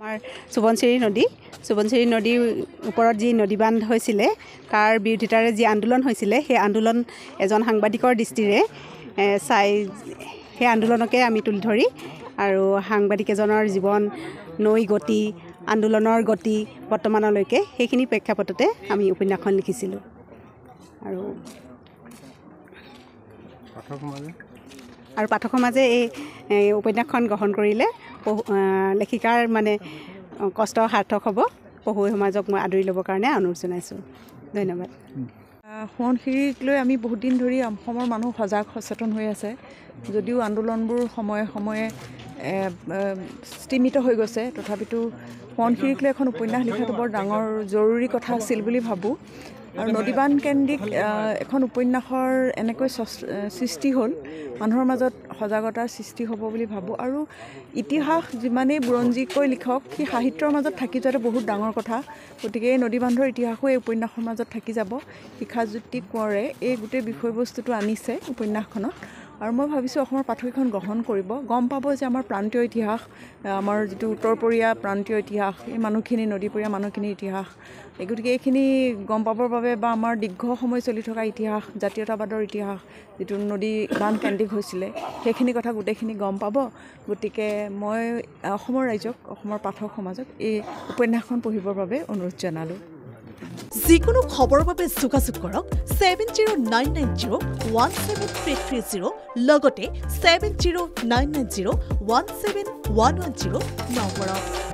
আমাৰ সোৱণশিৰি নদীৰ ওপৰত যি নদী বান্ধ হৈছিলে তাৰ বিৰোধিতাৰে যি আন্দোলন হৈছিলে সেই আন্দোলন এজন সাংবাদিকৰ দৃষ্টিৰে চাই সেই আন্দোলনকে আমি তুলি ধৰি আৰু সাংবাদিক এজনৰ জীৱন নৈ গতি আন্দোলনৰ গতি বৰ্তমানলৈকে সেইখিনি প্ৰেক্ষাপটতে আমি উপন্যাসখন লিখিছিলোঁ আৰু পাঠকৰ মাজে এই উপন্যাসখন গ্ৰহণ কৰিলে লেখিকাৰ মানে কষ্ট সাৰ্থক হ'ব পঢ়ুৱৈ সমাজক মই আদৰি ল'বৰ কাৰণে অনুৰোধ জনাইছোঁ ধন্যবাদ সোৱণশিৰিক লৈ আমি বহুত দিন ধৰি অসমৰ মানুহ সজাগ সচেতন হৈ আছে যদিও আন্দোলনবোৰ সময়ে সময়ে স্তিমিত হৈ গৈছে তথাপিতো সোৱণশিৰিক লৈ এখন উপন্যাস লিখাটো বৰ ডাঙৰ জৰুৰী কথা আছিল বুলি ভাবোঁ আৰু নদীবান্ধ কেন্দ্ৰিক এখন উপন্যাসৰ এনেকৈ সৃষ্টি হ'ল মানুহৰ মাজত সজাগতাৰ সৃষ্টি হ'ব বুলি ভাবোঁ আৰু ইতিহাস যিমানেই বুৰঞ্জীকৈ লিখক সেই সাহিত্যৰ মাজত থাকি যোৱাটো বহুত ডাঙৰ কথা গতিকে এই নদীবান্ধৰ ইতিহাসো এই উপন্যাসৰ মাজত থাকি যাব শিক্ষাজ্যোতি কোঁৱৰে এই গোটেই বিষয়বস্তুটো আনিছে উপন্যাসখনত আৰু মই ভাবিছোঁ অসমৰ পাঠকখন গ্ৰহণ কৰিব গম পাব যে আমাৰ প্ৰান্তীয় ইতিহাস আমাৰ যিটো উত্তৰপৰীয়া প্ৰান্তীয় ইতিহাস এই মানুহখিনি নদীপৰীয়া মানুহখিনিৰ ইতিহাস গতিকে এইখিনি গম পাবৰ বাবে বা আমাৰ দীৰ্ঘ সময় চলি থকা ইতিহাস জাতীয়তাবাদৰ ইতিহাস যিটো নদী বান্ধ কেন্দ্ৰিক হৈছিলে সেইখিনি কথা গোটেইখিনি গম পাব গতিকে মই অসমৰ ৰাইজক অসমৰ পাঠক সমাজক এই উপন্যাসখন পঢ়িবৰ বাবে অনুৰোধ জনালোঁ যিকোনো খবৰৰ বাবে যোগাযোগ কৰক 7099017330 লগতে 7099017110 নম্বৰত